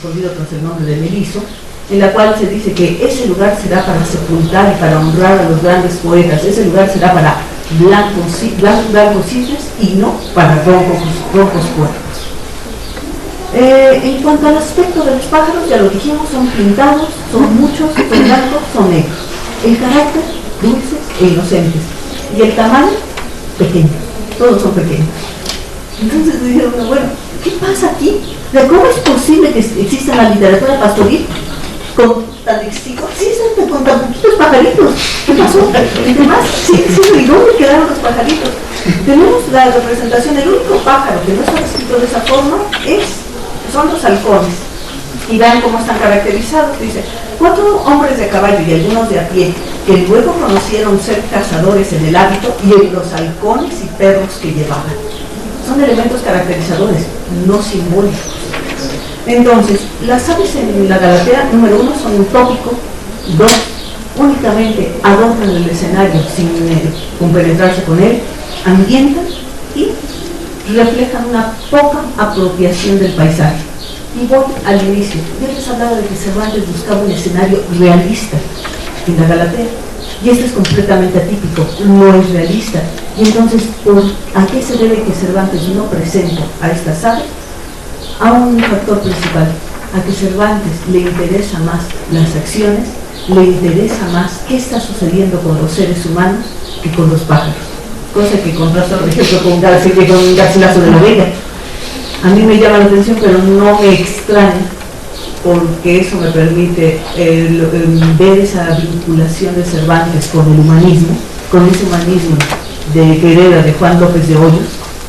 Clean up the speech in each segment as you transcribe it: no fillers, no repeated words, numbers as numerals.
escogido tras el nombre de Meliso, en la cual se dice que ese lugar será para sepultar y para honrar a los grandes poetas, ese lugar será para blancos cisnes y no para rojos puercos. En cuanto al aspecto de los pájaros, ya lo dijimos, son pintados, son muchos, son blancos, son negros. El carácter, dulces e inocentes. Y el tamaño, pequeño. Todos son pequeños. Entonces dijeron, bueno, ¿qué pasa aquí? ¿Cómo es posible que exista la literatura pastoril con tan exiguo? Sí, con tan poquitos pajaritos. ¿Qué pasó? ¿Y demás? Sí, ¿y dónde quedaron los pajaritos? Tenemos la representación, el único pájaro que no está escrito de esa forma son los halcones. Y vean cómo están caracterizados. Dice, 4 hombres de caballo y algunos de a pie, que luego conocieron ser cazadores en el hábito y en los halcones y perros que llevaban. Son elementos caracterizadores, no simbólicos. Entonces, las aves en la Galatea, número 1, son un tópico. 2, únicamente adornan el escenario sin compenetrarse con él, ambientan y reflejan una poca apropiación del paisaje. Y voy al inicio. Yo les hablaba de que Cervantes buscaba un escenario realista en la Galatea, y este es completamente atípico, no es realista. Y entonces, ¿a qué se debe que Cervantes no presenta a estas aves? A un factor principal, a que Cervantes le interesa más las acciones, le interesa más qué está sucediendo con los seres humanos que con los pájaros. Cosa que contrasta, por ejemplo, con Garcilaso de la Vega. A mí me llama la atención, pero no me extraña, porque eso me permite ver esa vinculación de Cervantes con el humanismo, con ese humanismo que hereda de Juan López de Hoyos,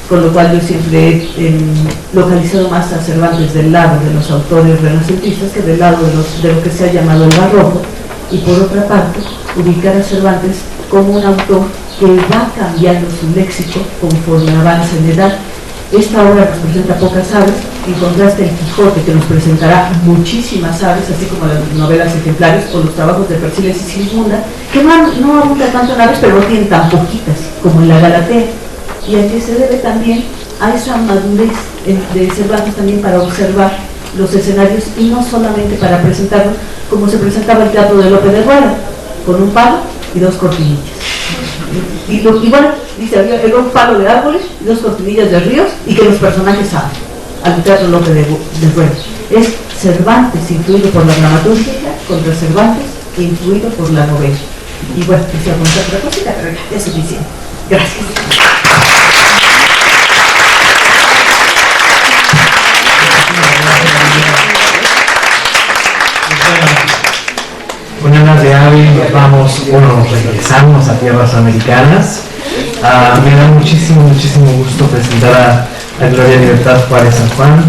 con lo cual yo siempre he localizado más a Cervantes del lado de los autores renacentistas que del lado de lo que se ha llamado el barroco, y por otra parte, ubicar a Cervantes como un autor que va cambiando su léxico conforme avanza en edad. Esta obra nos presenta pocas aves, en contraste el Quijote, que nos presentará muchísimas aves, así como las novelas ejemplares o los trabajos de Persiles y Sigismunda, que no abundan tanto en aves, pero no tienen tan poquitas como en la Galatea. Y a que se debe también a esa madurez de Cervantes también para observar los escenarios y no solamente para presentarlos como se presentaba el teatro de Lope de Rueda, con un palo y 2 cortinillas. Y bueno, dice, había un palo de árboles y 2 cortinillas de ríos y que los personajes saben, al teatro Lope de Rueda. Es Cervantes influido por la dramaturgia contra Cervantes influido por la novela. Y bueno, quisiera contar otra cosita, pero ya es suficiente. Gracias. Con Alas de Ave nos regresamos a tierras americanas. Me da muchísimo gusto presentar a Gloria Libertad Juárez San Juan,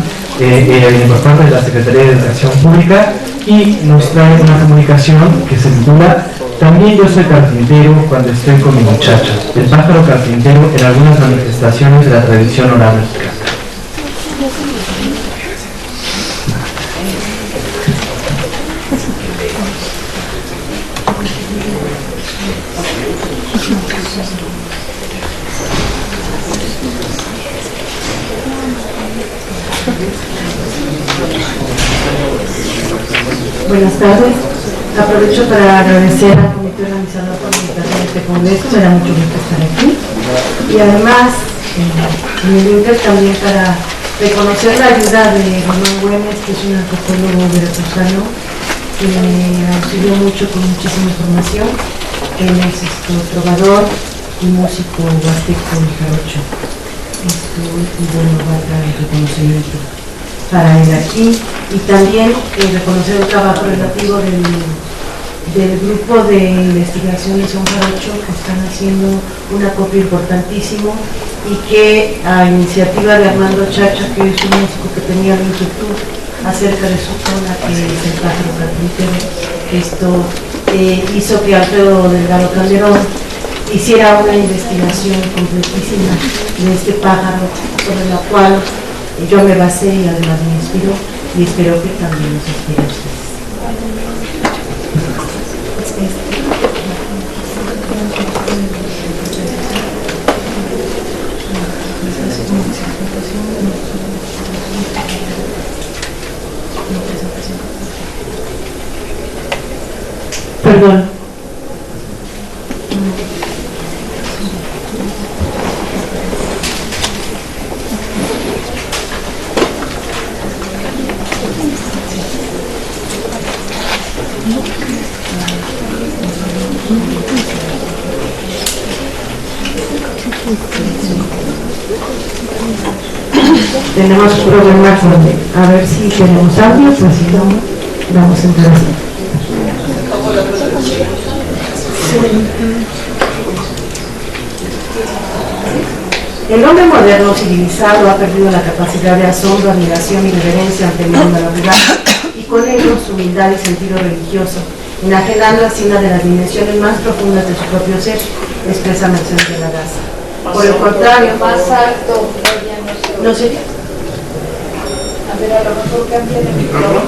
por parte de la Secretaría de Educación Pública, y nos trae una comunicación que se titula También yo soy carpintero cuando estoy con mi muchacha, el pájaro carpintero en algunas manifestaciones de la tradición oral mexicana. Buenas tardes. Aprovecho para agradecer al comité organizador por invitarme a este congreso. Me da mucho gusto estar aquí. Y además, me invito también para reconocer la ayuda de Román Güemes, que es un antropólogo veracruzano, que me auxilió mucho con muchísima información. Él es trovador y músico huasteco y jarocho. Y bueno, va a dar el reconocimiento para él aquí, y también reconocer el trabajo relativo del grupo de investigación de Son Jarocho, que están haciendo un acopio importantísimo, y que a iniciativa de Armando Chacha, que es un músico que tenía la inquietud acerca de su zona, que es el pájaro carpintero, esto hizo que Alfredo Delgado Calderón hiciera una investigación completísima de este pájaro, sobre la cual yo me basé y además me inspiró, y espero que también nos inspire a ustedes. Perdón. Tenemos problemas, a ver si tenemos audio, pues si no, vamos a entrar así. El hombre moderno civilizado ha perdido la capacidad de asombro, admiración y reverencia ante el mundo natural y con ello su humildad y sentido religioso, enajenando así una de las dimensiones más profundas de su propio ser, expresa Mercedes de la Garza. Por el contrario, más alto, no sé. A ver, a lo mejor cambia de micrófono.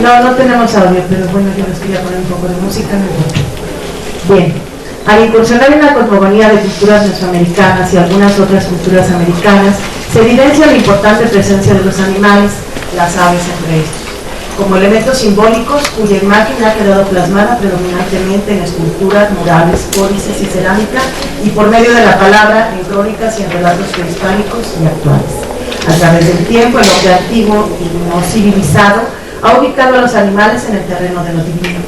Bueno, no tenemos audio, pero bueno, yo les quería poner un poco de música. Bien, al incursionar en la cosmogonía de culturas mesoamericanas y algunas otras culturas americanas, se evidencia la importante presencia de los animales, las aves entre estos, como elementos simbólicos cuya imagen ha quedado plasmada predominantemente en esculturas, murales, códices y cerámica, y por medio de la palabra, en crónicas y en relatos prehispánicos y actuales. A través del tiempo, el hombre antiguo y no civilizado ha ubicado a los animales en el terreno de lo divino,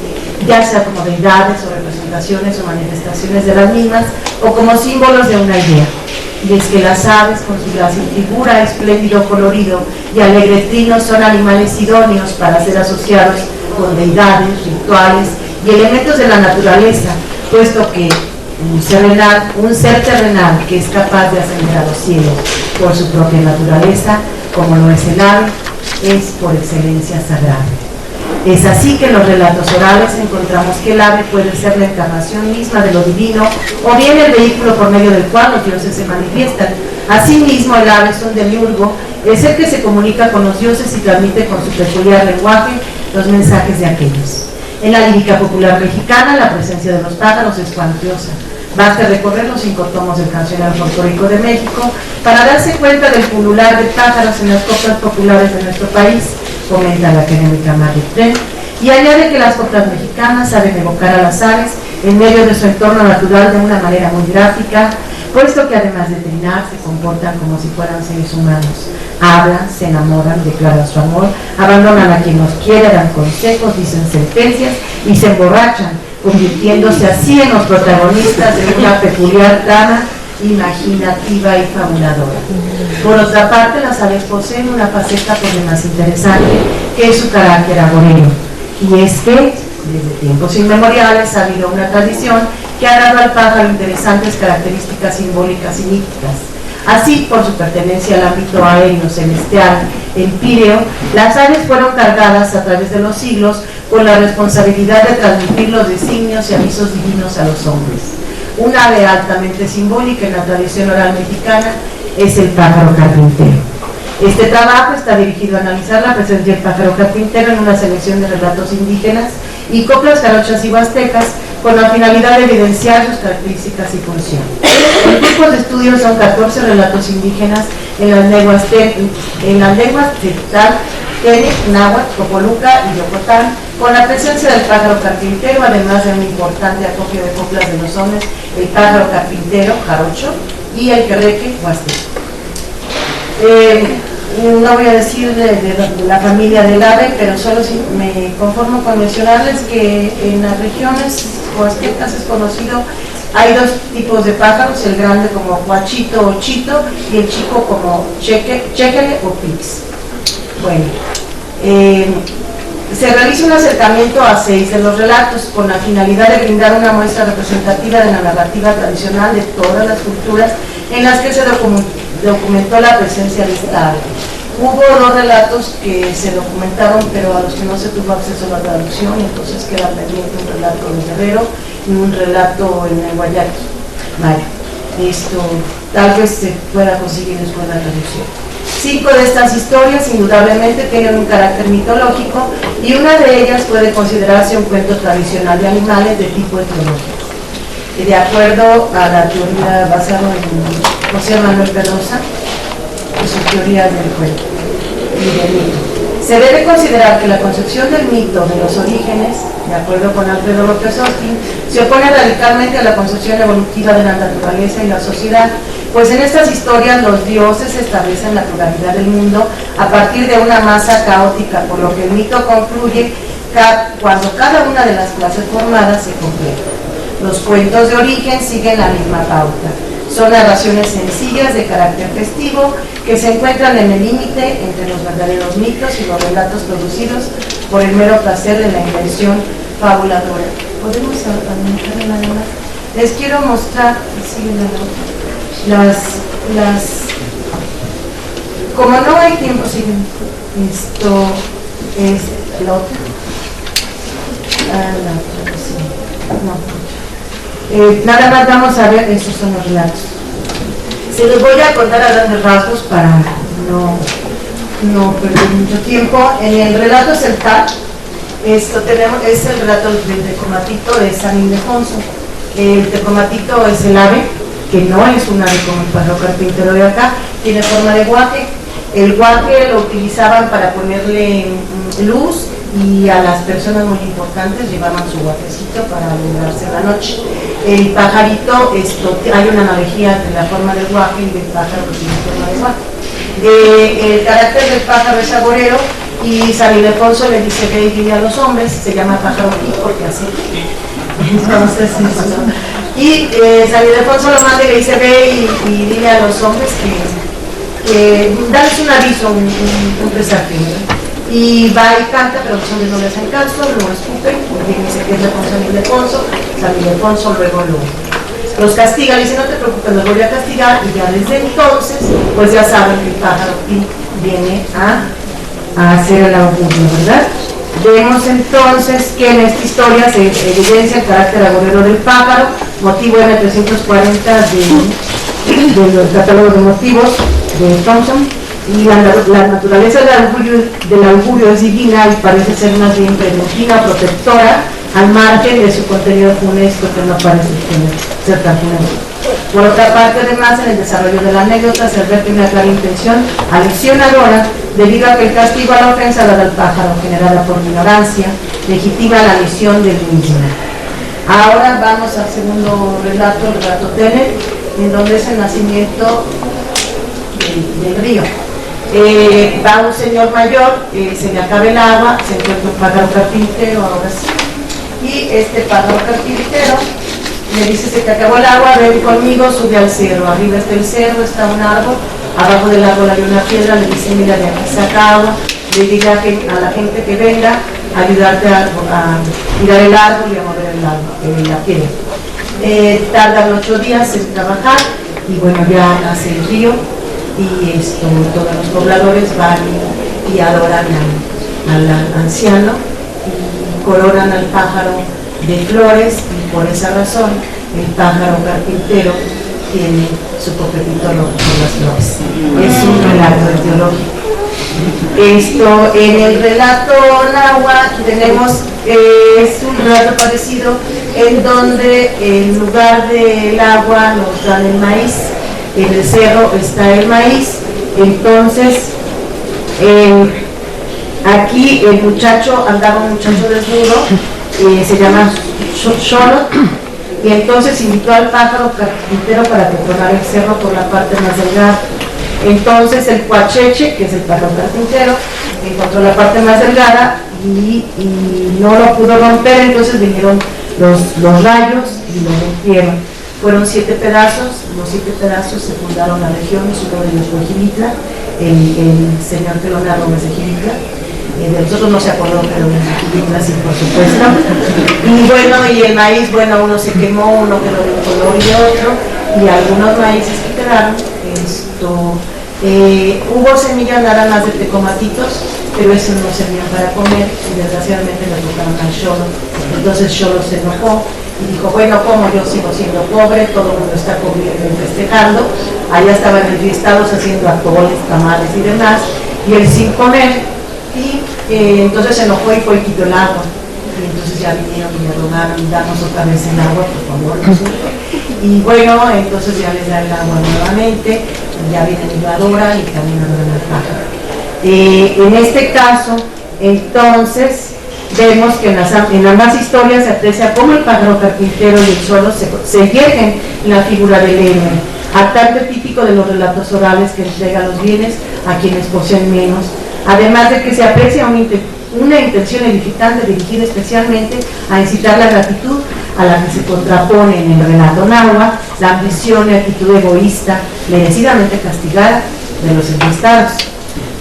ya sea como deidades o representaciones o manifestaciones de las mismas, o como símbolos de una idea. Y es que las aves, con su gracia y figura, espléndido colorido y alegre trino, son animales idóneos para ser asociados con deidades, rituales y elementos de la naturaleza, puesto que un ser terrenal que es capaz de ascender a los cielos por su propia naturaleza, como lo es el ave, es por excelencia sagrado. Es así que en los relatos orales encontramos que el ave puede ser la encarnación misma de lo divino o bien el vehículo por medio del cual los dioses se manifiestan. Asimismo, el ave es un demiurgo, el ser que se comunica con los dioses y transmite con su peculiar lenguaje los mensajes de aquellos. En la lírica popular mexicana, la presencia de los pájaros es cuantiosa. Basta recorrer los 5 tomos del Cancionero Folclórico de México para darse cuenta del pulular de pájaros en las coplas populares de nuestro país, comenta la académica Margaret Twain, y añade que las coplas mexicanas saben evocar a las aves en medio de su entorno natural de una manera muy gráfica, puesto que además de trinar se comportan como si fueran seres humanos. Hablan, se enamoran, declaran su amor, abandonan a quien los quiere, dan consejos, dicen sentencias y se emborrachan, convirtiéndose así en los protagonistas de una peculiar trama imaginativa y fabuladora. Por otra parte, las aves poseen una faceta por demás interesante, que es su carácter agorero, y es que desde tiempos inmemoriales ha habido una tradición que ha dado al pájaro interesantes características simbólicas y míticas. Así, por su pertenencia al ámbito aéreo, celestial, empíreo, las aves fueron cargadas a través de los siglos con la responsabilidad de transmitir los designios y avisos divinos a los hombres. Un ave altamente simbólica en la tradición oral mexicana es el pájaro carpintero. Este trabajo está dirigido a analizar la presencia del pájaro carpintero en una selección de relatos indígenas y coplas jarochas y huastecas con la finalidad de evidenciar sus características y función. El grupo de estudio son 14 relatos indígenas en las lenguas Tzotzil, Tenec, Náhuatl, Copoluca y Yocotán, con la presencia del pájaro carpintero, además de un importante acopio de coplas de los hombres, el pájaro carpintero, jarocho, y el querreque, huasteco. No voy a decir de la familia del ave, pero solo me conformo con mencionarles que en las regiones huastecas es conocido, hay 2 tipos de pájaros, el grande como huachito o chito y el chico como chequele o pix. Bueno, se realiza un acercamiento a 6 de los relatos con la finalidad de brindar una muestra representativa de la narrativa tradicional de todas las culturas en las que se documentó la presencia de esta ave. Hubo 2 relatos que se documentaron, pero a los que no se tuvo acceso a la traducción, entonces queda pendiente un relato en Guerrero y un relato en el Guayaki, Maya. Esto tal vez se pueda conseguir después de la traducción. 5 de estas historias indudablemente tienen un carácter mitológico y una de ellas puede considerarse un cuento tradicional de animales de tipo etiológico. De acuerdo a la teoría basada en José Manuel Pedrosa y sus teorías del cuento y del mito. Se debe considerar que la concepción del mito de los orígenes, de acuerdo con Alfredo López Austin, se opone radicalmente a la concepción evolutiva de la naturaleza y la sociedad, pues en estas historias los dioses establecen la pluralidad del mundo a partir de una masa caótica, por lo que el mito concluye cuando cada una de las clases formadas se completa. Los cuentos de origen siguen la misma pauta. Son narraciones sencillas de carácter festivo que se encuentran en el límite entre los verdaderos mitos y los relatos producidos por el mero placer de la invención fabuladora. ¿Podemos aumentar la demás? Les quiero mostrar, como no hay tiempo, siguen, esto es la otra. Nada más vamos a ver, estos son los relatos. Se los voy a contar a grandes rasgos para no perder mucho tiempo. En el relato celtal, es el relato del tecomatito de San Ildefonso. El tecomatito es el ave, que no es un ave como el pájaro carpintero de acá, tiene forma de guaje. El guaje lo utilizaban para ponerle luz, y a las personas muy importantes llevaban su guatecito para alumbrarse en la noche. El pajarito, hay una analogía entre la forma del guaje y del pájaro que tiene forma de guaje. El carácter del pájaro es agorero y San Ildefonso le dice ve y dile a los hombres, se llama pájaro aquí porque así. Entonces, y San Ildefonso lo manda y le dice ve y dile a los hombres que darles un aviso, un presagio. Y va y canta, pero los hombres no le hacen caso, lo escupen, porque dice que es con San Ildefonso. San Ildefonso luego los castiga, le dice no te preocupes, los voy a castigar, y ya desde entonces, pues ya saben que el pájaro viene a hacer el augurio, ¿verdad? Vemos entonces que en esta historia se evidencia el carácter agorero del pájaro, motivo M340 del catálogo de motivos de Thompson. Y la naturaleza del augurio es divina y parece ser más bien preventiva, protectora, al margen de su contenido funesto, que no parece ser tan funesto. Por otra parte, además, en el desarrollo de la anécdota se advierte una clara intención aleccionadora, debido a que el castigo a la ofensa dada al pájaro, generada por ignorancia, legitima la misión del mismo. Ahora vamos al segundo relato, el relato Tenet, en donde es el nacimiento del río. Va un señor mayor, se le acaba el agua, se encuentra un pájaro carpintero, ahora sí, y este pájaro carpintero le dice se te acabó el agua, ven conmigo, sube al cerro, arriba está el cerro, está un árbol, abajo del árbol hay una piedra, le dice mira de aquí saca agua, le diga a la gente que venga a ayudarte a tirar el árbol y a mover la piedra. Tardan 8 días en trabajar y bueno, ya hace el río. Y todos los pobladores van y adoran al anciano y coronan al pájaro de flores, y por esa razón el pájaro carpintero tiene su coquetito por las flores. Es un relato etiológico. En el relato náhuatl tenemos, es un relato parecido en donde en lugar del agua nos dan el maíz. En el cerro está el maíz. Entonces aquí el muchacho, andaba un muchacho desnudo, se llama Xolotl, y entonces invitó al pájaro carpintero para que tomara el cerro por la parte más delgada. Entonces el cuacheche, que es el pájaro carpintero, encontró la parte más delgada y no lo pudo romper, entonces vinieron los rayos y lo rompieron. Fueron 7 pedazos, los 7 pedazos se fundaron la región, uno de ellos fue Gilitla, el señor que lo narró es de Gilitla, de nosotros no se acordó, pero de Gilitla sí, por supuesto. Y bueno, y el maíz, bueno, uno se quemó, uno quedó de un color y de otro, y algunos maíces que quedaron, hubo semillas nada más de tecomatitos, pero esos no servían para comer, y desgraciadamente le tocaron al Xolo. Entonces Xolo se enojó y dijo, bueno, como yo sigo siendo pobre, todo el mundo está comiendo y festejando, allá estaban enfiestados haciendo atoles, tamales y demás, y él sin comer, y entonces se enojó y fue y quitó el agua. Y entonces ya vinieron y le rogaron, danos otra vez el agua, por favor. Y bueno, entonces ya les da el agua nuevamente, y ya viene la Dora y también adoran al pájaro. En este caso, entonces, vemos que en ambas historias se aprecia cómo el pájaro carpintero y el suelo se yerguen en la figura del héroe, actante típico de los relatos orales que entrega los bienes a quienes poseen menos, además de que se aprecia una intención edificante dirigida especialmente a incitar la gratitud a la que se contrapone en el relato náhuatl la ambición y actitud egoísta merecidamente castigada de los enfiestados,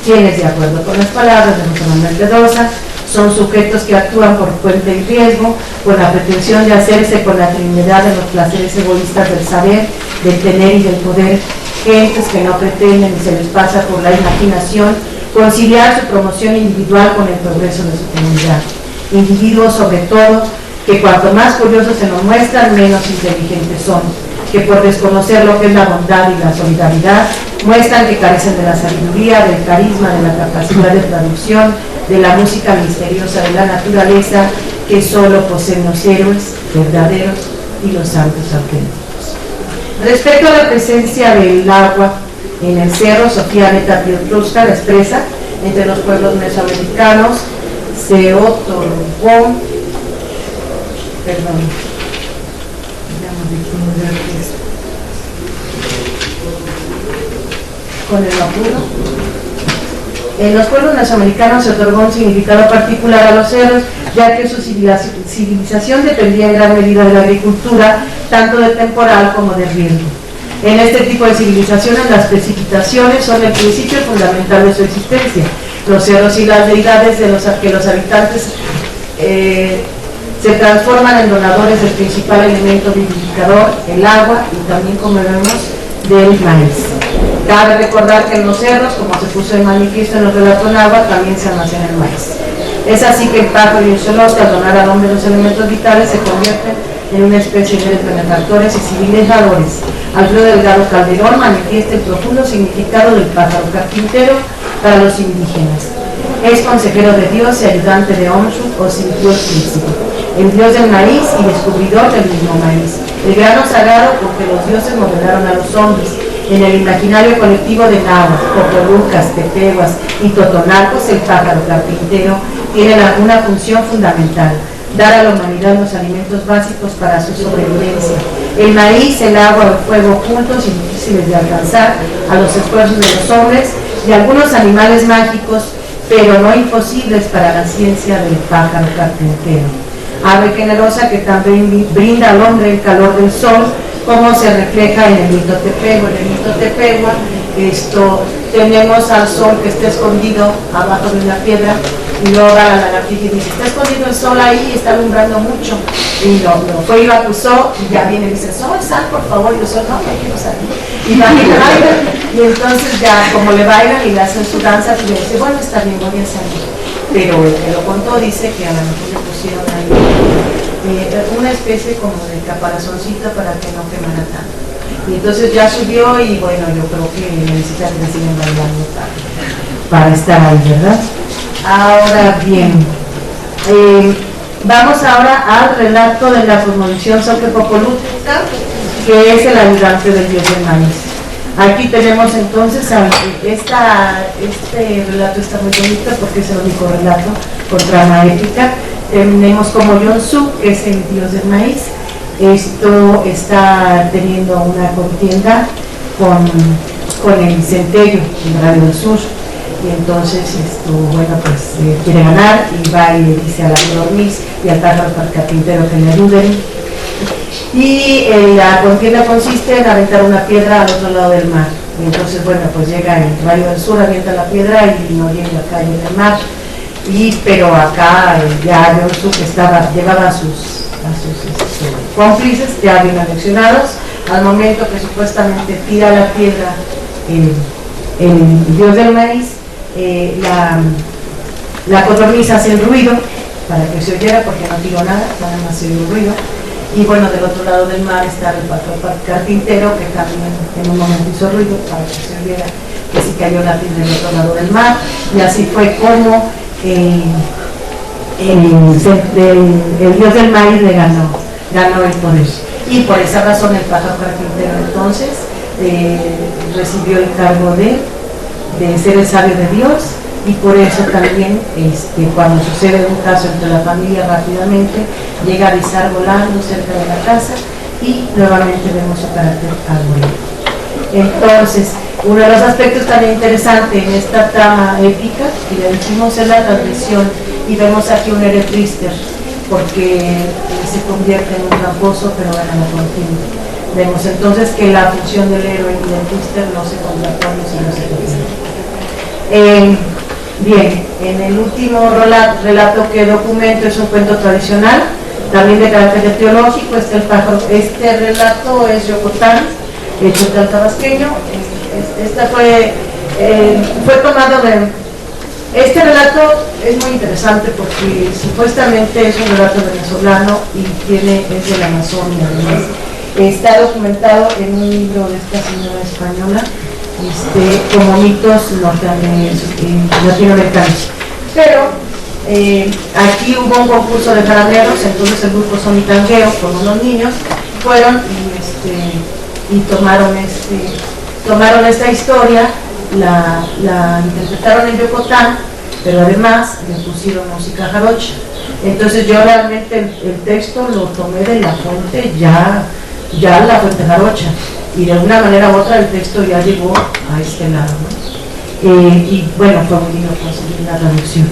quienes, de acuerdo con las palabras de José Manuel Pedrosa, son sujetos que actúan por cuenta y riesgo, con la pretensión de hacerse con la trinidad de los placeres egoístas del saber, del tener y del poder, gentes que no pretenden y se les pasa por la imaginación conciliar su promoción individual con el progreso de su comunidad. Individuos, sobre todo, que cuanto más curiosos se nos muestran, menos inteligentes son, que por desconocer lo que es la bondad y la solidaridad, muestran que carecen de la sabiduría, del carisma, de la capacidad de traducción, de la música misteriosa de la naturaleza, que solo poseen los héroes verdaderos y los santos auténticos. Respecto a la presencia del agua en el cerro, Sofía Neta Piotrowska la expresa entre los pueblos mesoamericanos, se otorgó, con el apuro. En los pueblos mesoamericanos se otorgó un significado particular a los cerros, ya que su civilización dependía en gran medida de la agricultura, tanto de temporal como de riego. En este tipo de civilizaciones las precipitaciones son el principio fundamental de su existencia. Los cerros y las deidades de los que los habitantes se transforman en donadores del principal elemento vivificador, el agua, y también, como vemos, del maíz. Cabe recordar que en los cerros, como se puso de manifiesto en los relatos náhuatl, también se almacena el maíz. Es así que el pájaro y el zoológico, al donar al hombre los elementos vitales, se convierten en una especie de benefactores y civilizadores. Alfredo Delgado Calderón manifiesta el profundo significado del pájaro carpintero para los indígenas. Es consejero de Dios y ayudante de Onshu o Sintió Príncipe, el dios del maíz y descubridor del mismo maíz, el grano sagrado porque los dioses modelaron a los hombres. En el imaginario colectivo de náhuatl, popolucas, tepehuas y totonacos, el pájaro carpintero tiene una función fundamental: dar a la humanidad los alimentos básicos para su sobrevivencia. El maíz, el agua, el fuego, juntos y difíciles de alcanzar a los esfuerzos de los hombres y algunos animales mágicos, pero no imposibles para la ciencia del pájaro carpintero. Ave generosa que también brinda al hombre el calor del sol, como se refleja en el mito tepehua. En el mito tepehua tenemos al sol que está escondido abajo de una piedra, y luego a la lagartija y dice, está escondido el sol ahí, está alumbrando mucho, y lo fue y lo acusó, y ya viene y dice, sol, sal por favor, y el sol, no quiero salir, y va y le bailan, y entonces ya como le bailan y le hacen su danza, pues le dice, bueno, está bien, voy a salir. Pero el que lo contó dice que a lo mejor le pusieron ahí una especie como de caparazoncito para que no quemara tanto. Y entonces ya subió y bueno, yo creo que necesita que le sigan bailando para estar ahí, ¿verdad? Ahora bien, vamos ahora al relato de la cosmovisión Soque-Popolútica, que es el ayudante del dios del maíz. Aquí tenemos entonces, este relato está muy bonito porque es el único relato con trama épica. Tenemos como Yonsu, que es el dios del maíz. Esto está teniendo una contienda con el centello en Radio del Sur. Y entonces, bueno, pues quiere ganar y va y le dice a la Dormis y al pájaro carpintero que le ayuden. Y la contienda consiste en aventar una piedra al otro lado del mar. Y entonces, bueno, pues llega el rayo del sur, avienta la piedra y no llega a caer en el mar. Pero acá ya Yonsu, que llevaba a sus cómplices ya bien aleccionados, al momento que supuestamente tira la piedra el dios del maíz, la codorniz hace el ruido para que se oyera, porque no tiró nada más se oyó el ruido, Y bueno, del otro lado del mar está el pájaro carpintero, que también en un momento hizo ruido para que se viera que sí cayó la piel del otro lado del mar. Y así fue como el dios del maíz le ganó el poder. Y por esa razón el pájaro carpintero entonces recibió el cargo de ser el sabio de Dios, y por eso también cuando sucede un caso entre la familia rápidamente llega a avisar volando cerca de la casa y nuevamente vemos su carácter arborícola. Entonces, uno de los aspectos también interesantes en esta trama épica que le decimos es la transgresión, y vemos aquí un eretrister porque se convierte en un tramposo pero gana la contienda. Vemos entonces que la función del héroe y del twister no se contraponen sino se complementan. Bien, en el último relato que documento es un cuento tradicional, también de carácter teológico. Este relato es Yocotán, Chontal tabasqueño. Fue tomado de... Este relato es muy interesante porque supuestamente es un relato venezolano y es de la Amazonia, además. Está documentado en un libro de esta señora española, como mitos latinoamericanos. Pero aquí hubo un concurso de jaraneros, entonces el grupo Sonitangueo con unos niños fueron y tomaron esta historia, la interpretaron en Yocotán, pero además le pusieron música jarocha. Entonces yo realmente el texto lo tomé de la fuente ya la fuente jarocha, y de una manera u otra el texto ya llegó a este lado, ¿no? Y bueno, fue muy lindo conseguir la traducción,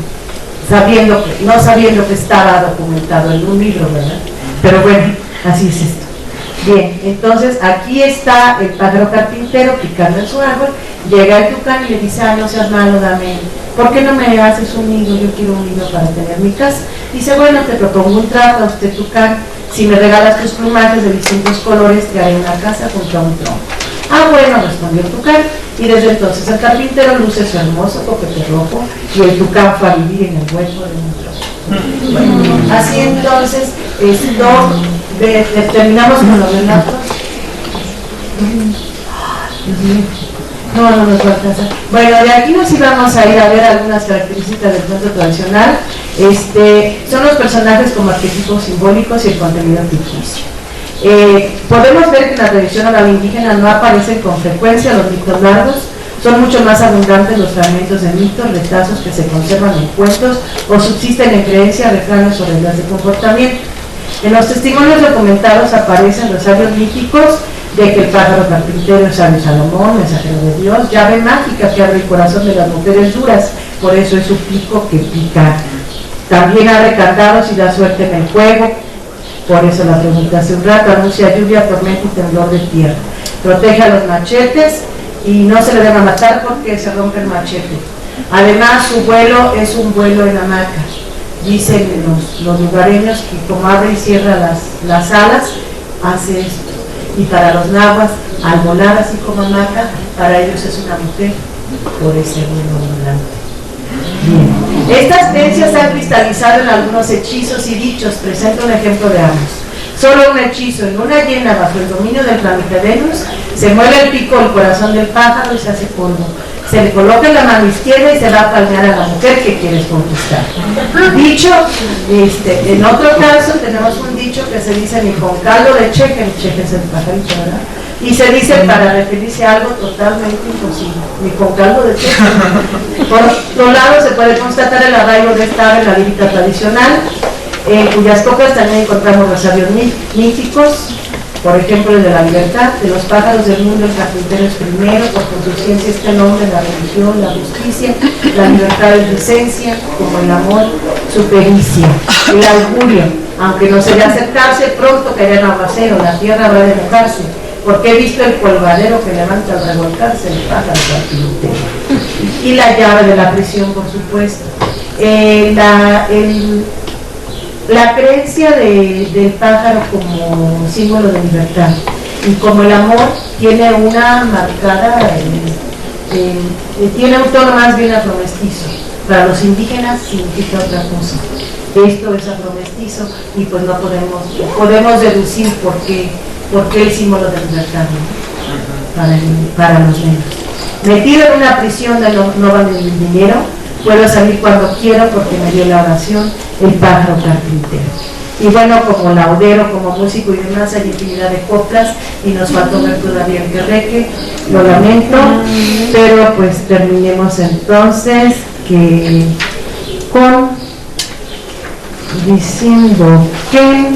no sabiendo que estaba documentado en un libro, ¿verdad? Pero bueno, así es esto. Bien, entonces aquí está el pájaro carpintero picando en su árbol, llega el tucán y le dice: no seas malo, ¿por qué no me haces un nido? Yo quiero un nido para tener mi casa. Dice: bueno, te propongo un trato a usted, tucán, si me regalas tus plumajes de distintos colores, te haré una casa junto a un tronco. Bueno, respondió el tucán, y desde entonces el carpintero luce su hermoso copete rojo, y el tucán fue a vivir en el hueco de un tronco. Bueno, así entonces, terminamos con los relatos. No nos va a alcanzar. Bueno, de aquí nos íbamos a ir a ver algunas características del cuento tradicional. Son los personajes como arquetipos simbólicos y el contenido ficticio. Podemos ver que en la tradición oral indígena no aparecen con frecuencia los mitos largos, son mucho más abundantes los fragmentos de mitos, retazos que se conservan en cuentos o subsisten en creencias, refranes o reglas de comportamiento. En los testimonios documentados aparecen rosarios míticos de que el pájaro carpintero es sabio Salomón, mensajero de Dios, llave mágica que abre el corazón de las mujeres duras, por eso es su pico que pica. También abre candados y da suerte en el fuego, por eso la pregunta hace un rato, anuncia lluvia, tormenta y temblor de tierra. Protege a los machetes y no se le debe matar porque se rompe el machete. Además, su vuelo es un vuelo en hamaca. Dicen los lugareños que como abre y cierra las alas, hace esto. Y para los nahuas, al volar así como hamaca, para ellos es una mujer, por ese vuelo volante. Bien. Estas creencias se han cristalizado en algunos hechizos y dichos. Presento un ejemplo de ambos. Solo un hechizo: en luna llena, bajo el dominio del planeta Venus, se mueve el pico, el corazón del pájaro y se hace polvo. Se le coloca en la mano izquierda y se va a palmear a la mujer que quieres conquistar. Dicho, en otro caso tenemos un dicho que se dice: ni con caldo de cheque, el cheque es el pajarito, ¿verdad? Y se dice para referirse a algo totalmente imposible, ni con caldo de cheque. Por otro lado, se puede constatar el arraigo de esta ave en la lírica tradicional, en cuyas coplas también encontramos rosarios míticos. Por ejemplo, el de la libertad, de los pájaros del mundo, el carpintero es primero, por conciencia este nombre, la religión, la justicia, la libertad es licencia, como el amor, su pericia. El augurio, aunque no se ve acercarse, pronto caerá en aguacero, la tierra habrá de mojarse, porque he visto el polvadero que levanta al revolcarse el pájaro carpintero. Y la llave de la prisión, por supuesto. La creencia del pájaro como símbolo de libertad y como el amor tiene una marcada, tiene un tono más bien afromestizo. Para los indígenas significa otra cosa. esto es afromestizo, y pues no podemos deducir por qué el símbolo del libertad, ¿no? para los negros. Metido en una prisión de no vale el dinero, puedo salir cuando quiero porque me dio la oración el pájaro carpintero. Y bueno, como laudero, como músico y demás, hay infinidad de coplas y nos faltó ver todavía el querreque, lo lamento, pero pues terminemos entonces diciendo que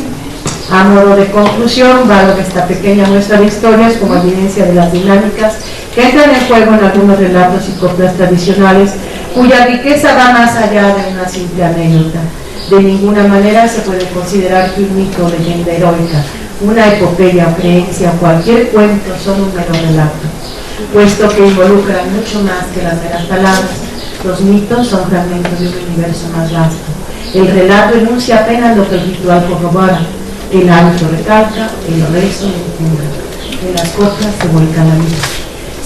a modo de conclusión valgo esta pequeña muestra de historias como evidencia de las dinámicas que entran en juego en algunos relatos y coplas tradicionales cuya riqueza va más allá de una simple anécdota. De ninguna manera se puede considerar que un mito o leyenda heroica, una epopeya o creencia o cualquier cuento son un mero relato, puesto que involucran mucho más que las meras palabras. Los mitos son fragmentos de un universo más vasto. El relato enuncia apenas lo que el ritual corrobora, el hábito recalca, el rezo impugna, en las coplas se vuelca la vida.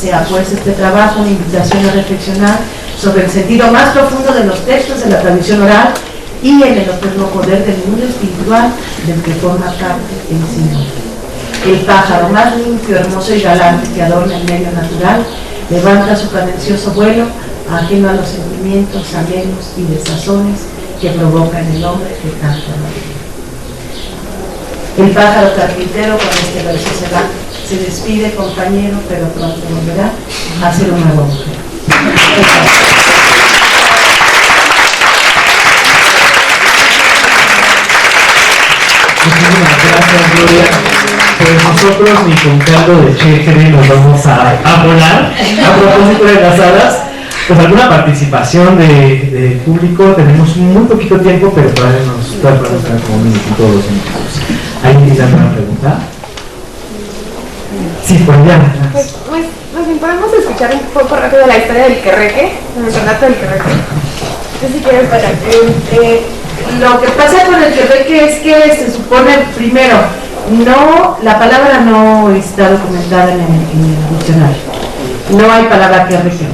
Sea pues este trabajo una invitación a reflexionar sobre el sentido más profundo de los textos de la tradición oral y en el eterno poder del mundo espiritual del que forma parte el símbolo. El pájaro más limpio, hermoso y galante que adorna el medio natural levanta su cadencioso vuelo ajeno a los sentimientos, anhelos y desazones que provoca en el hombre que tanto ama. El pájaro carpintero con este verso se despide, compañero, pero pronto volverá a ser una nueva mujer. Muchísimas gracias, Gloria. Pues nosotros ni con caldo de chéjere nos vamos a volar. A propósito de las hadas, pues alguna participación de público, tenemos muy poquito tiempo, pero todavía podemos tener como un minutito o 2 minutos. ¿Alguien tiene alguna pregunta? Sí, pues ya. Pues podemos escuchar un poco rápido la historia del querreque, el relato del querreque. No sé si quieres para Lo que pasa con el querreque es que se supone, primero, la palabra no está documentada en el diccionario. No hay palabra querreque.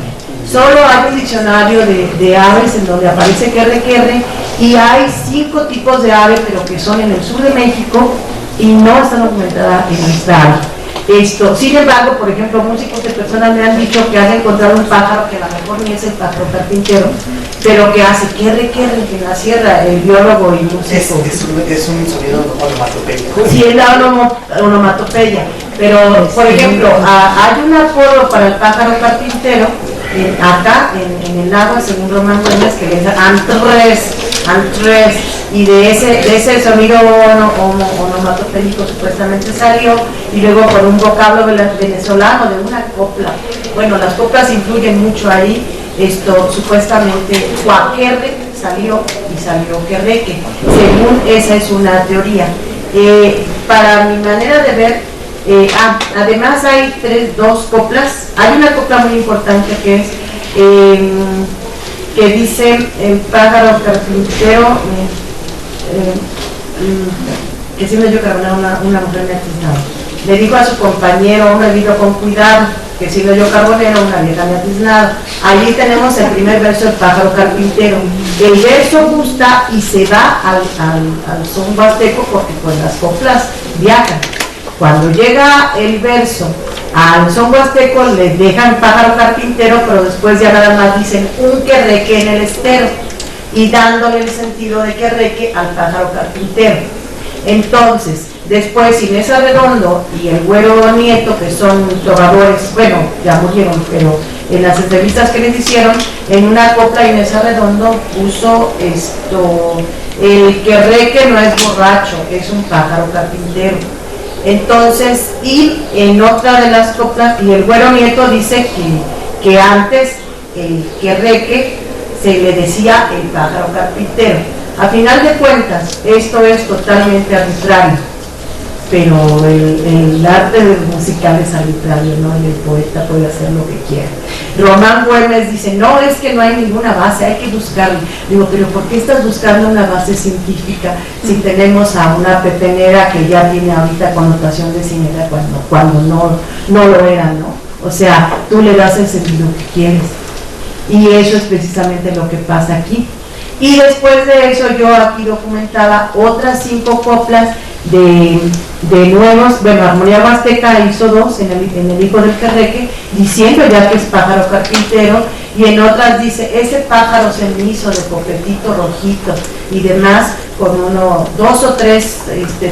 Solo hay un diccionario de aves en donde aparece querre, y hay 5 tipos de aves, pero que son en el sur de México y no están documentadas en nuestra área. Sin embargo, por ejemplo, músicos de personas me han dicho que han encontrado un pájaro que a lo mejor ni es el pájaro carpintero, pero que hace querre en la sierra, el biólogo y músico. Es un sonido onomatopeico. Sí, es la onomatopeya, pero por ejemplo, hay un apodo para el pájaro carpintero acá en el lago, según Román Güemes, que es antres, y de ese sonido onomatopéyico supuestamente salió, y luego por un vocablo venezolano de una copla. Bueno, las coplas influyen mucho ahí. Supuestamente Cuaquerre salió querreque, según esa es una teoría. Para mi manera de ver, además hay 2 coplas. Hay una copla muy importante que es que dice el pájaro carpintero, que siendo yo carbonero una mujer me atisnaba. Le dijo a su compañero, hombre, dijo con cuidado, que siendo yo carbonero, una vieja me atisnaba. Allí tenemos el primer verso del pájaro carpintero. El verso gusta y se va al son huasteco porque pues las coplas viajan. Cuando llega el verso al son huasteco le dejan pájaro carpintero, pero después ya nada más dicen un querreque en el estero y dándole el sentido de querreque al pájaro carpintero. Entonces, después Inés Arredondo y el Güero Nieto, que son trovadores, bueno, ya murieron, pero en las entrevistas que les hicieron, en una copla Inés Arredondo puso el querreque no es borracho, es un pájaro carpintero. Entonces, y en otra de las coplas, y el Güero Nieto dice que antes el querreque se le decía el pájaro carpintero. A final de cuentas, esto es totalmente arbitrario, pero el arte musical es arbitrario, ¿no? Y el poeta puede hacer lo que quiera. Román Güemes dice, no, es que no hay ninguna base, hay que buscarla. Digo, pero ¿por qué estás buscando una base científica si tenemos a una pepenera que ya tiene ahorita connotación de cinera cuando no lo era, ¿no? O sea, tú le das el sentido que quieres. Y eso es precisamente lo que pasa aquí. Y después de eso yo aquí documentaba otras 5 coplas de nuevos, bueno, Armonía Huasteca hizo 2 en el Hijo del Querreque, diciendo ya que es pájaro carpintero, y en otras dice, ese pájaro se me hizo de copetito rojito y demás, con 2 o 3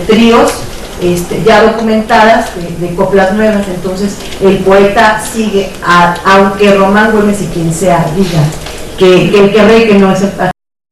tríos ya documentadas de coplas nuevas. Entonces el poeta sigue, aunque Román Güemes y quien sea diga que el Querreque no es el pájaro